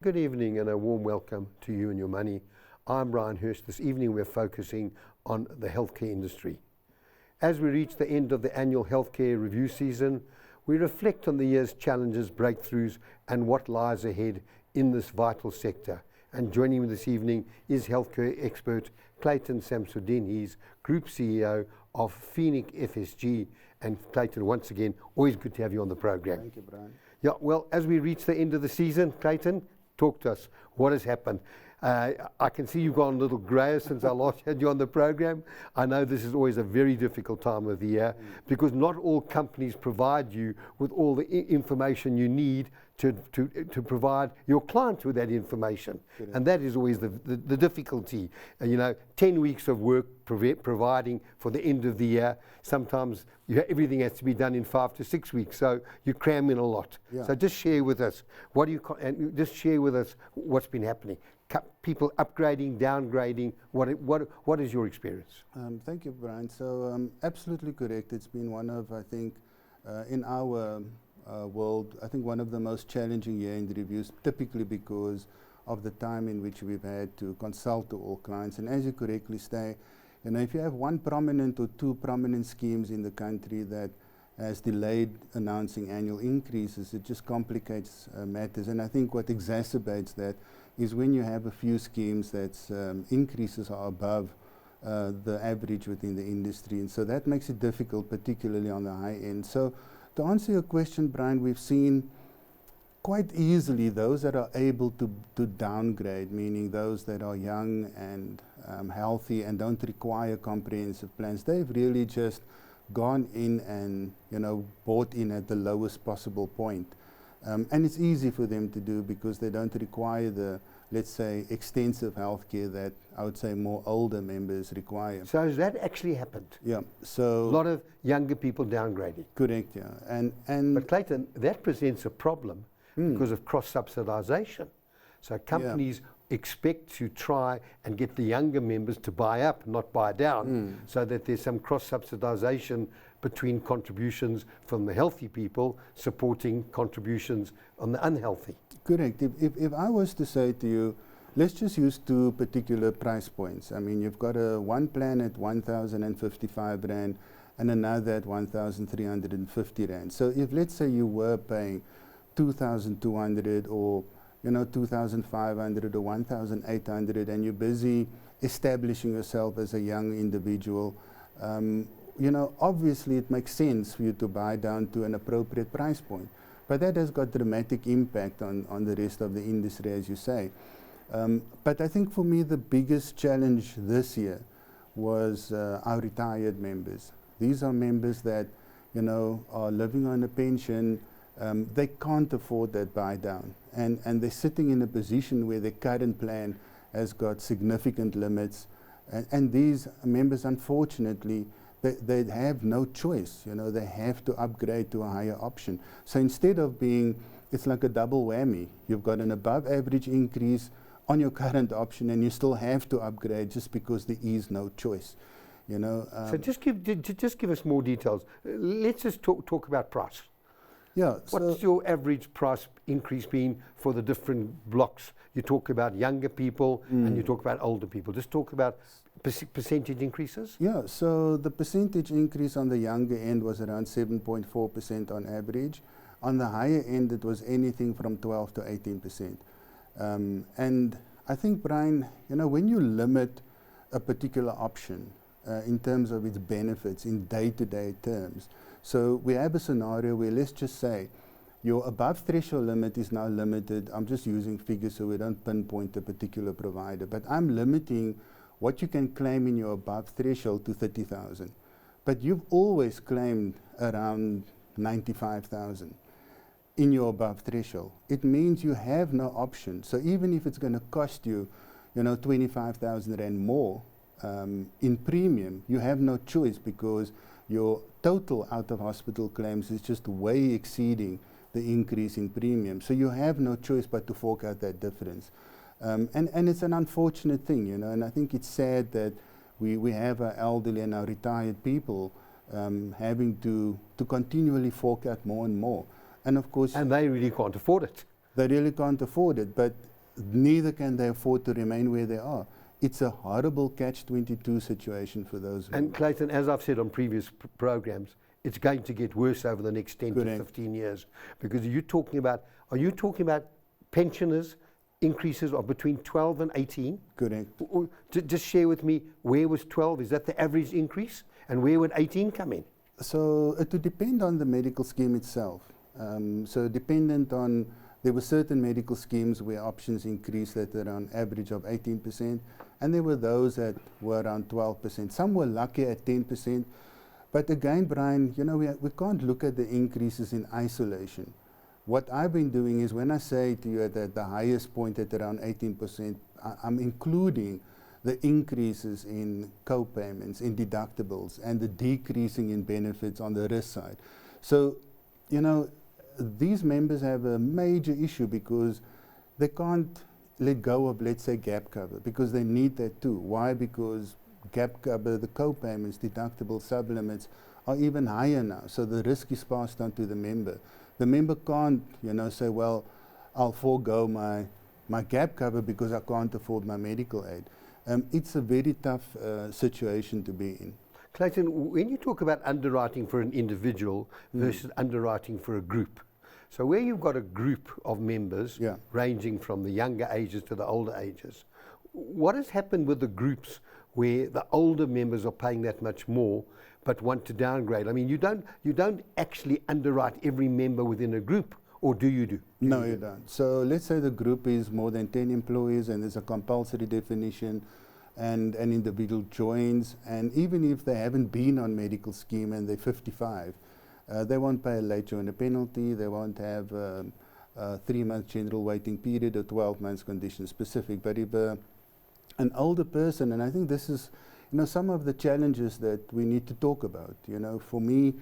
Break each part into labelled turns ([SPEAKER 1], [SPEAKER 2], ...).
[SPEAKER 1] good evening and a warm welcome to you and your money. I'm Bryan. This evening we're focusing on the healthcare industry. As we reach the end of the annual healthcare review season, we reflect on the year's challenges, breakthroughs and what lies ahead in this vital sector. And joining me this evening is healthcare expert Clayton Samsudeen. He's Group CEO of Phoenix FSG. And Clayton, once again, always good to have you on the program.
[SPEAKER 2] Thank you, Bryan.
[SPEAKER 1] Yeah, well, as we reach the end of the season, Clayton, talk to us. What has happened? I can see you've gone a little grayer since I last had you on the program. I know this is always a very difficult time of the year because not all companies provide you with all the information you need to provide your clients with that information. Good. And that is always the difficulty. 10 weeks of work providing for the end of the year. Sometimes everything has to be done in 5 to 6 weeks, so you cram in a lot. Yeah. So just share with us what's been happening. People upgrading, downgrading. What is your experience?
[SPEAKER 2] Thank you, Bryan. So absolutely correct. It's been one of, I think, in our world, I think one of the most challenging year-end reviews, typically because of the time in which we've had to consult to all clients. And as you correctly say, if you have one prominent or two prominent schemes in the country that has delayed announcing annual increases, it just complicates matters. And I think what exacerbates that is when you have a few schemes that's increases are above the average within the industry. And so that makes it difficult, particularly on the high end. So to answer your question, Bryan, we've seen quite easily those that are able to downgrade, meaning those that are young and healthy and don't require comprehensive plans. They've really just gone in and bought in at the lowest possible point. And it's easy for them to do because they don't require the, let's say, extensive healthcare that I would say more older members require.
[SPEAKER 1] So has that actually happened?
[SPEAKER 2] Yeah. So
[SPEAKER 1] a lot of younger people downgrading.
[SPEAKER 2] Correct. Yeah.
[SPEAKER 1] But Clayton, that presents a problem because of cross-subsidization. So companies expect to try and get the younger members to buy up, not buy down, so that there's some cross-subsidization between contributions from the healthy people supporting contributions on the unhealthy.
[SPEAKER 2] Correct. If I was to say to you, let's just use two particular price points. I mean, you've got one plan at 1,055 Rand and another at 1,350 Rand. So if, let's say, you were paying 2,200 or 2,500 or 1,800 and you're busy establishing yourself as a young individual, obviously it makes sense for you to buy down to an appropriate price point. But that has got dramatic impact on the rest of the industry, as you say. But I think for me the biggest challenge this year was our retired members. These are members that are living on a pension. They can't afford that buy down. And they're sitting in a position where their current plan has got significant limits. And these members, unfortunately, they have no choice. They have to upgrade to a higher option. So instead of it's like a double whammy. You've got an above average increase on your current option and you still have to upgrade just because there is no choice.
[SPEAKER 1] So just give us more details. Let's just talk about price.
[SPEAKER 2] Yeah.
[SPEAKER 1] What's your average price increase been for the different blocks? You talk about younger people and you talk about older people. Just talk about percentage increases.
[SPEAKER 2] Yeah, so the percentage increase on the younger end was around 7.4% on average. On the higher end, it was anything from 12 to 18%. And I think, Bryan, when you limit a particular option in terms of its benefits in day-to-day terms, so we have a scenario where, let's just say, your above threshold limit is now limited. I'm just using figures so we don't pinpoint a particular provider, but I'm limiting what you can claim in your above threshold to 30,000. But you've always claimed around 95,000 in your above threshold. It means you have no option. So even if it's going to cost you, 25,000 Rand more in premium, you have no choice because your total out-of-hospital claims is just way exceeding the increase in premium. So you have no choice but to fork out that difference. And it's an unfortunate thing, and I think it's sad that we have our elderly and our retired people having to continually fork out more and more. And of course...
[SPEAKER 1] And they really can't afford it.
[SPEAKER 2] They really can't afford it. But neither can they afford to remain where they are. It's a horrible catch-22 situation for those.
[SPEAKER 1] And Clayton, as I've said on previous programs, it's going to get worse over the next 10
[SPEAKER 2] Correct.
[SPEAKER 1] to 15 years, because are you talking about pensioners increases of between 12 and 18?
[SPEAKER 2] Correct.
[SPEAKER 1] Just share with me, where was 12? Is that the average increase? And where would 18 come in?
[SPEAKER 2] So it would depend on the medical scheme itself. So dependent on, there were certain medical schemes where options increased at around average of 18%, and there were those that were around 12%. Some were lucky at 10%. But again, Bryan, you know, we can't look at the increases in isolation. What I've been doing is, when I say to you that the highest point at around 18%, I'm including the increases in co-payments, in deductibles, and the decreasing in benefits on the risk side. So, you know, these members have a major issue because they can't let go of, let's say, gap cover, because they need that too. Why? Because gap cover, the co-payments, deductible sublimits are even higher now. So the risk is passed on to the member. The member can't, you know, say, well, I'll forego my gap cover because I can't afford my medical aid. It's a very tough situation to be in.
[SPEAKER 1] Clayton, when you talk about underwriting for an individual versus underwriting for a group, so where you've got a group of members ranging from the younger ages to the older ages, what has happened with the groups where the older members are paying that much more but want to downgrade? I mean, you don't actually underwrite every member within a group, or do you do?
[SPEAKER 2] No, you don't. So let's say the group is more than 10 employees and there's a compulsory definition and an individual joins, and even if they haven't been on medical scheme and they're 55, they won't pay a late joiner penalty, they won't have a 3-month general waiting period or 12 months condition specific. But if an older person, and I think this is, you know, some of the challenges that we need to talk about, you know, for me,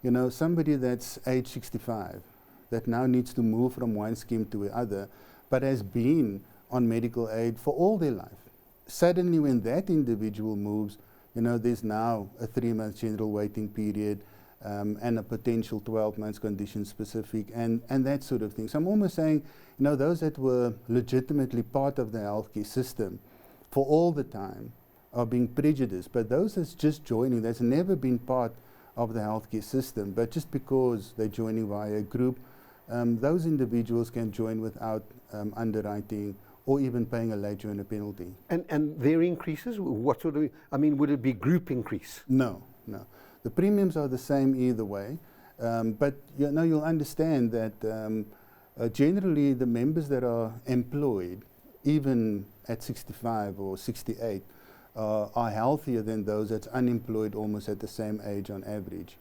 [SPEAKER 2] you know, somebody that's age 65, that now needs to move from one scheme to the other, but has been on medical aid for all their life. Suddenly when that individual moves, you know, there's now a 3-month general waiting period and a potential 12 months condition specific and that sort of thing. So I'm almost saying, you know, those that were legitimately part of the healthcare system for all the time are being prejudiced, but those that's just joining, that's never been part of the healthcare system, but just because they're joining via a group, those individuals can join without underwriting or even paying a late joiner penalty.
[SPEAKER 1] And their increases, what sort of, I mean, would it be group increase?
[SPEAKER 2] No. The premiums are the same either way, but you know, you'll understand that generally the members that are employed, even at 65 or 68, are healthier than those that's unemployed almost at the same age on average.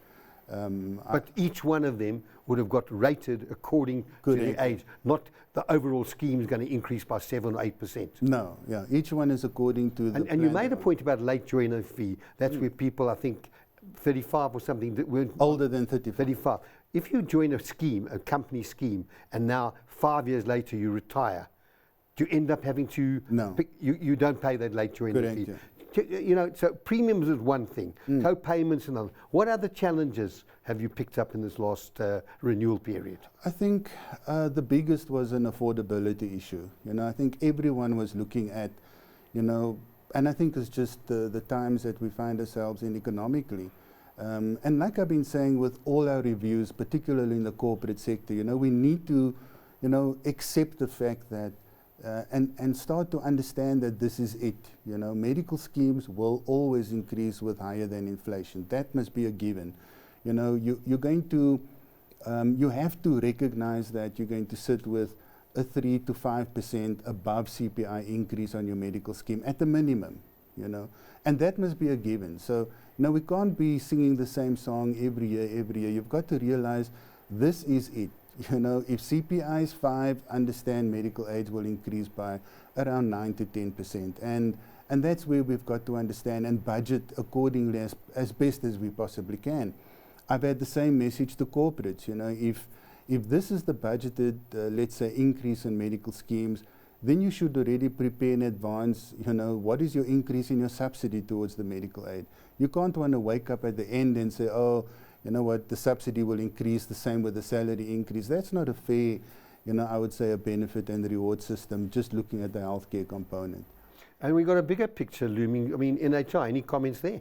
[SPEAKER 1] But each one of them would have got rated according to the age, not the overall scheme is going to increase by 7 or 8%.
[SPEAKER 2] No, yeah, each one is according to the
[SPEAKER 1] And you made a point about late joiner fee. That's where people, I think, 35 or something that weren't
[SPEAKER 2] older than
[SPEAKER 1] 35. If you join a scheme, a company scheme, and now 5 years later you retire, do you end up having to pick, you don't pay that late joiner fee? Yeah. You know, so premiums is one thing, co-payments another. What other challenges have you picked up in this last renewal period?
[SPEAKER 2] I think the biggest was an affordability issue. You know, I think everyone was looking at, you know, and I think it's just the times that we find ourselves in economically. And like I've been saying with all our reviews, particularly in the corporate sector, you know, we need to, you know, accept the fact that and start to understand that this is it. You know, medical schemes will always increase with higher than inflation. That must be a given. You know, you're going to, you have to recognize that you're going to sit with a 3 to 5% above CPI increase on your medical scheme at the minimum, you know, and that must be a given. So, you know, we can't be singing the same song every year. You've got to realize this is it. You know, if CPI is 5, understand medical aid will increase by around 9 to 10%. And that's where we've got to understand and budget accordingly as best as we possibly can. I've had the same message to corporates, you know, if this is the budgeted, let's say, increase in medical schemes, then you should already prepare in advance, you know, what is your increase in your subsidy towards the medical aid. You can't want to wake up at the end and say, oh, you know what, the subsidy will increase the same with the salary increase. That's not a fair, I would say a benefit and reward system, just looking at the healthcare component.
[SPEAKER 1] And we've got a bigger picture looming. I mean, NHI, any comments there?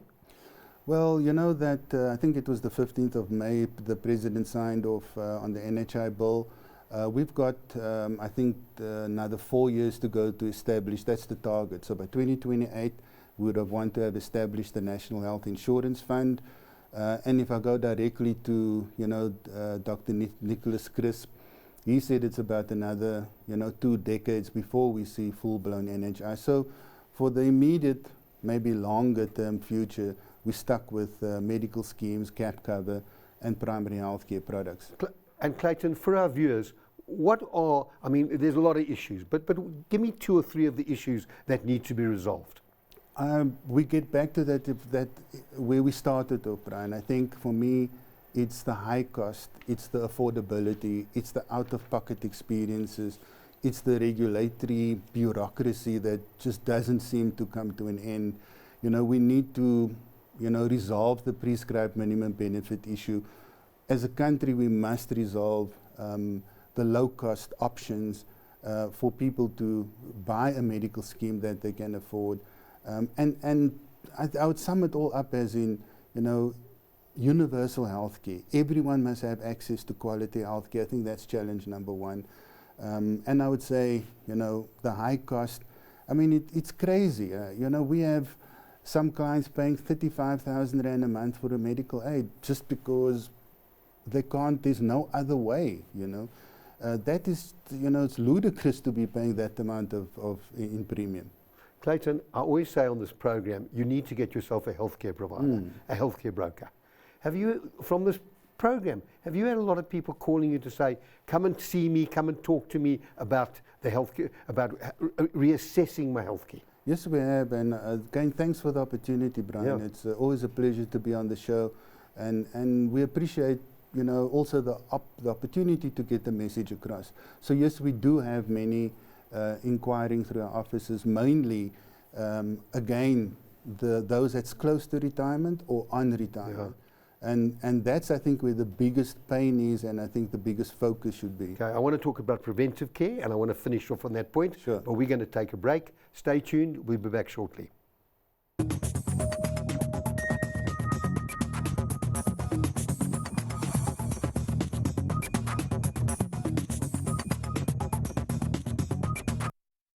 [SPEAKER 2] Well, you know that I think it was the 15th of May, the President signed off on the NHI bill. We've got, I think, another 4 years to go to establish, that's the target. So by 2028, we would have want to have established the National Health Insurance Fund. And if I go directly to, Dr. Nicholas Crisp, he said it's about another, 2 decades before we see full-blown NHI. So for the immediate, maybe longer-term future, we're stuck with medical schemes, cap cover, and primary healthcare products.
[SPEAKER 1] And Clayton, for our viewers, what are, I mean, there's a lot of issues, but give me 2 or 3 of the issues that need to be resolved.
[SPEAKER 2] We get back to that where we started off, Bryan. I think for me, it's the high cost, it's the affordability, it's the out-of-pocket experiences, it's the regulatory bureaucracy that just doesn't seem to come to an end. We need to, resolve the prescribed minimum benefit issue. As a country, we must resolve the low-cost options for people to buy a medical scheme that they can afford. And I would sum it all up as in, universal healthcare. Everyone must have access to quality healthcare. I think that's challenge number 1. And I would say, the high cost, I mean, it's crazy. We have some clients paying 35,000 Rand a month for a medical aid just because they can't, there's no other way, that is, it's ludicrous to be paying that amount in premium.
[SPEAKER 1] Clayton, I always say on this program, you need to get yourself a healthcare provider, a healthcare broker. Have you, from this program, have you had a lot of people calling you to say, come and see me, come and talk to me about the healthcare, about reassessing my healthcare?
[SPEAKER 2] Yes, we have, and again, thanks for the opportunity, Bryan.
[SPEAKER 1] Yeah.
[SPEAKER 2] It's always a pleasure to be on the show, and we appreciate, also the opportunity to get the message across. So yes, we do have many inquiring through our offices, mainly, again, those that's close to retirement or on retirement.
[SPEAKER 1] Yeah.
[SPEAKER 2] And that's, I think, where the biggest pain is, and I think the biggest focus should be.
[SPEAKER 1] Okay, I want to talk about preventive care, and I want to finish off on that point.
[SPEAKER 2] Sure.
[SPEAKER 1] But we're going to take a break. Stay tuned. We'll be back shortly.